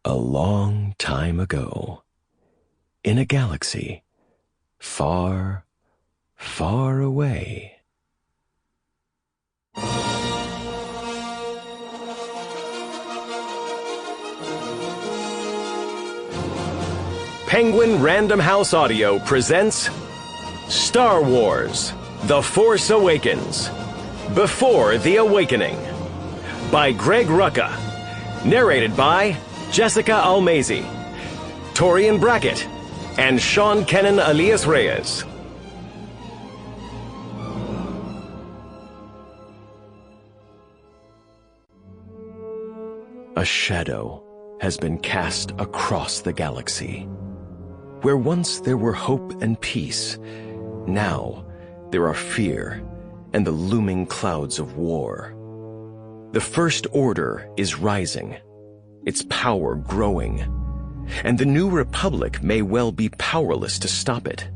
A long time ago, in a galaxy far, far away. Penguin Random House Audio presents Star Wars: The Force Awakens, Before the Awakening, by Greg Rucka, narrated by Jessica Almasy, Torian Brackett, and Sean Kenin Elias-Reyes. A shadow has been cast across the galaxy. Where once there were hope and peace, now there are fear and the looming clouds of war. The First Order is rising, its power growing, and the New Republic may well be powerless to stop it.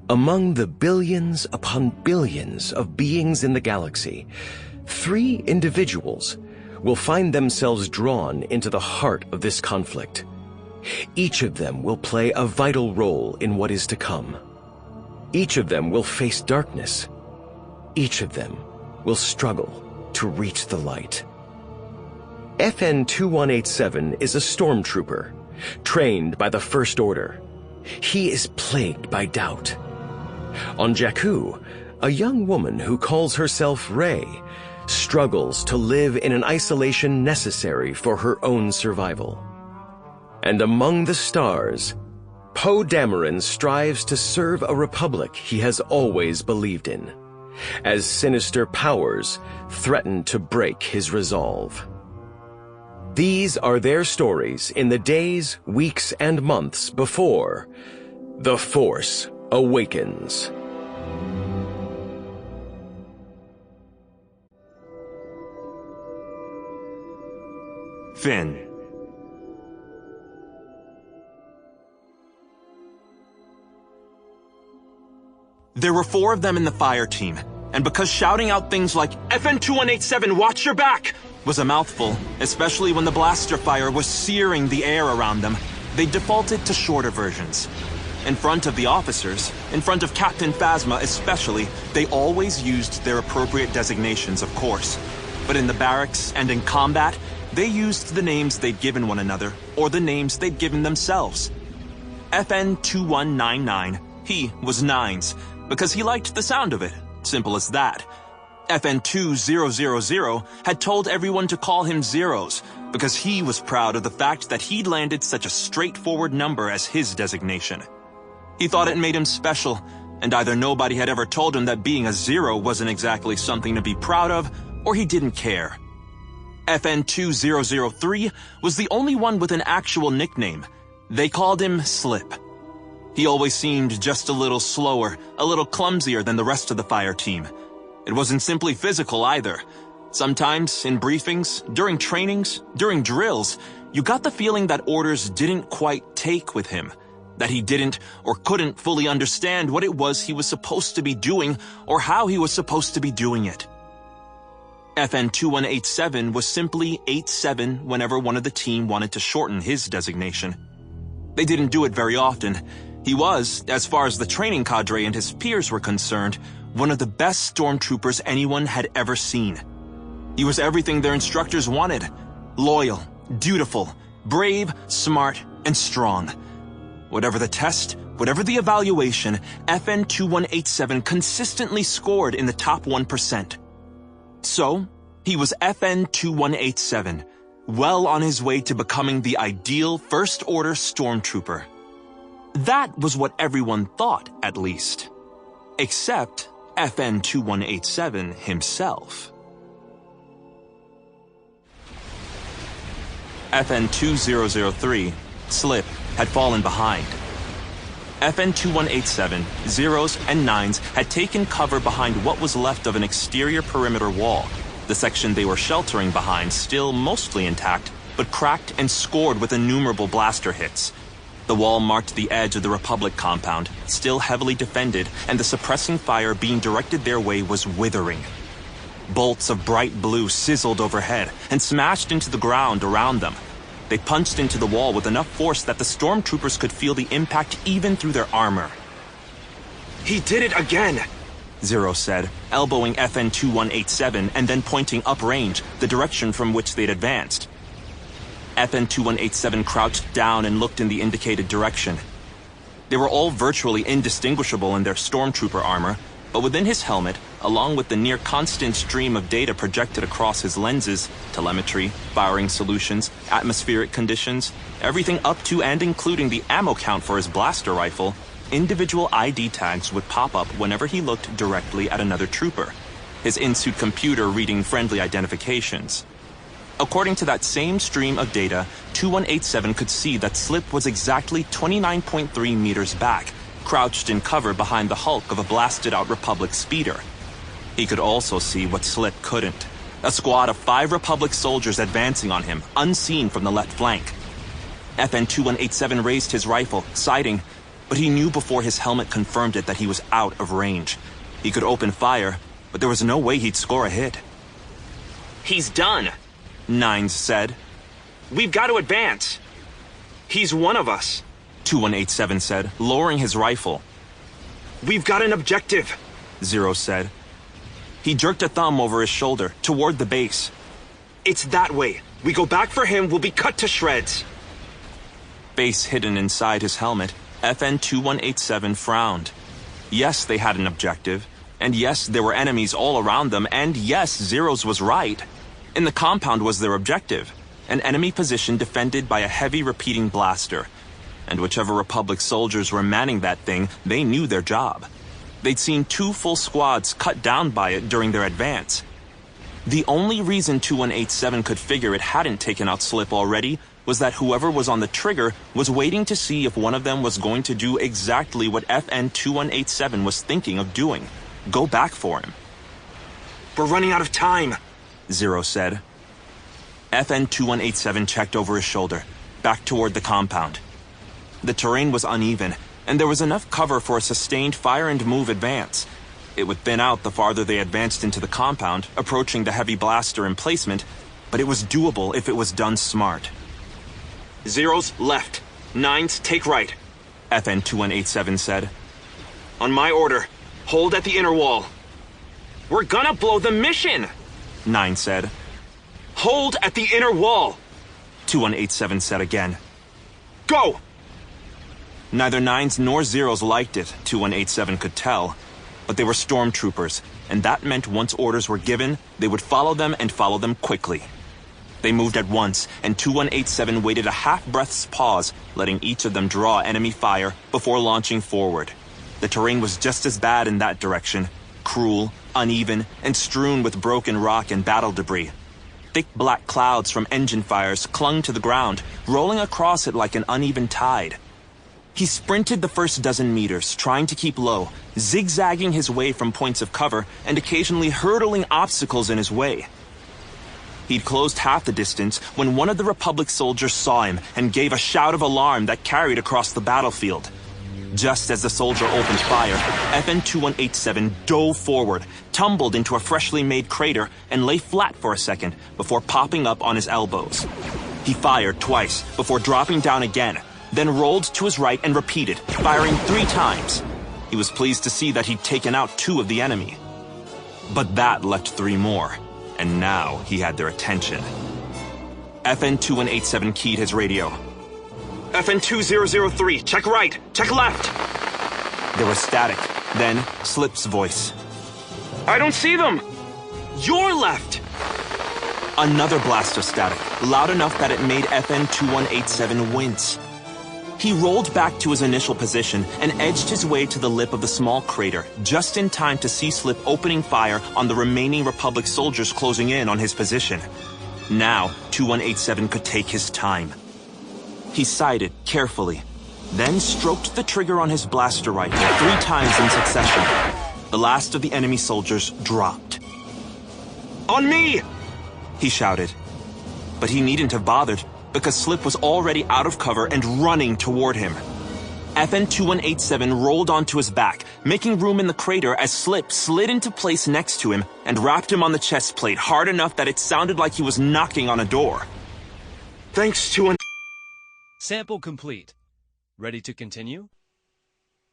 Among the billions upon billions of beings in the galaxy, 3 individuals will find themselves drawn into the heart of this conflict. Each of them will play a vital role in what is to come. Each of them will face darkness. Each of them will struggle to reach the light. FN-2187 is a stormtrooper, trained by the First Order. He is plagued by doubt. On Jakku, a young woman who calls herself Rey struggles to live in an isolation necessary for her own survival. And among the stars, Poe Dameron strives to serve a republic he has always believed in, as sinister powers threaten to break his resolve. These are their stories in the days, weeks, and months before The Force Awakens. Finn. There were 4 of them in the fire team, and because shouting out things like FN-2187, watch your back, was a mouthful, especially when the blaster fire was searing the air around them, they defaulted to shorter versions. In front of the officers, in front of Captain Phasma especially, they always used their appropriate designations, of course. But in the barracks and in combat, they used the names they'd given one another, or the names they'd given themselves. FN-2199, he was Nines, because he liked the sound of it. Simple as that. FN-2000 had told everyone to call him Zeros, because he was proud of the fact that he'd landed such a straightforward number as his designation. He thought it made him special, and either nobody had ever told him that being a zero wasn't exactly something to be proud of, or he didn't care. FN-2003 was the only one with an actual nickname. They called him Slip. He always seemed just a little slower, a little clumsier than the rest of the fire team. It wasn't simply physical either. Sometimes, in briefings, during trainings, during drills, you got the feeling that orders didn't quite take with him, that he didn't or couldn't fully understand what it was he was supposed to be doing or how he was supposed to be doing it. FN-2187 was simply 87 whenever one of the team wanted to shorten his designation. They didn't do it very often. He was, as far as the training cadre and his peers were concerned, one of the best stormtroopers anyone had ever seen. He was everything their instructors wanted: loyal, dutiful, brave, smart, and strong. Whatever the test, whatever the evaluation, FN-2187 consistently scored in the top 1%. So, he was FN-2187, well on his way to becoming the ideal First Order stormtrooper. That was what everyone thought, at least. Except FN-2187 himself. FN-2003, Slip, had fallen behind. FN-2187, Zeros, and Nines had taken cover behind what was left of an exterior perimeter wall, the section they were sheltering behind still mostly intact, but cracked and scored with innumerable blaster hits. The wall marked the edge of the Republic compound, still heavily defended, and the suppressing fire being directed their way was withering. Bolts of bright blue sizzled overhead and smashed into the ground around them. They punched into the wall with enough force that the stormtroopers could feel the impact even through their armor. He did it again, Zero said, elbowing FN-2187 and then pointing uprange, the direction from which they'd advanced. FN-2187 crouched down and looked in the indicated direction. They were all virtually indistinguishable in their stormtrooper armor, but within his helmet, along with the near-constant stream of data projected across his lenses, telemetry, firing solutions, atmospheric conditions, everything up to and including the ammo count for his blaster rifle, individual ID tags would pop up whenever he looked directly at another trooper, his in-suit computer reading friendly identifications. According to that same stream of data, 2187 could see that Slip was exactly 29.3 meters back, crouched in cover behind the hulk of a blasted-out Republic speeder. He could also see what Slip couldn't: a squad of 5 Republic soldiers advancing on him, unseen from the left flank. FN-2187 raised his rifle, sighting, but he knew before his helmet confirmed it that he was out of range. He could open fire, but there was no way he'd score a hit. He's done, Nines said. We've got to advance. He's one of us, 2187 said, lowering his rifle. We've got an objective, Zero said. He jerked a thumb over his shoulder, toward the base. It's that way. We go back for him, we'll be cut to shreds. Face hidden inside his helmet, FN-2187 frowned. Yes, they had an objective, and yes, there were enemies all around them, and yes, Zero's was right. In the compound was their objective, an enemy position defended by a heavy repeating blaster. And whichever Republic soldiers were manning that thing, they knew their job. They'd seen 2 full squads cut down by it during their advance. The only reason 2187 could figure it hadn't taken out Slip already was that whoever was on the trigger was waiting to see if one of them was going to do exactly what FN-2187 was thinking of doing: go back for him. We're running out of time, Zero said. FN-2187 checked over his shoulder, back toward the compound. The terrain was uneven, and there was enough cover for a sustained fire-and-move advance. It would thin out the farther they advanced into the compound, approaching the heavy blaster emplacement, but it was doable if it was done smart. Zero's left, Nines take right, FN-2187 said. On my order, hold at the inner wall. We're gonna blow the mission, Nine said. Hold at the inner wall, 2187 said again. Go! Neither Nines nor Zeros liked it, 2187 could tell. But they were stormtroopers, and that meant once orders were given, they would follow them and follow them quickly. They moved at once, and 2187 waited a half-breath's pause, letting each of them draw enemy fire before launching forward. The terrain was just as bad in that direction: cruel, uneven, and strewn with broken rock and battle debris. Thick black clouds from engine fires clung to the ground, rolling across it like an uneven tide. He sprinted the first dozen meters, trying to keep low, zigzagging his way from points of cover and occasionally hurdling obstacles in his way. He'd closed half the distance when one of the Republic soldiers saw him and gave a shout of alarm that carried across the battlefield. Just as the soldier opened fire, FN-2187 dove forward, tumbled into a freshly made crater, and lay flat for a second before popping up on his elbows. He fired twice before dropping down again, then rolled to his right and repeated, firing 3 times. He was pleased to see that he'd taken out 2 of the enemy. But that left 3 more, and now he had their attention. FN-2187 keyed his radio. FN-2003, check right, check left. There was static, then Slip's voice. I don't see them. You're left. Another blast of static, loud enough that it made FN-2187 wince. He rolled back to his initial position and edged his way to the lip of the small crater, just in time to see Slip opening fire on the remaining Republic soldiers closing in on his position. Now, 2187 could take his time. He sighted carefully, then stroked the trigger on his blaster rifle 3 times in succession. The last of the enemy soldiers dropped. On me! He shouted. But he needn't have bothered, because Slip was already out of cover and running toward him. FN-2187 rolled onto his back, making room in the crater as Slip slid into place next to him and rapped him on the chest plate hard enough that it sounded like he was knocking on a door. Thanks to an... Sample complete. Ready to continue?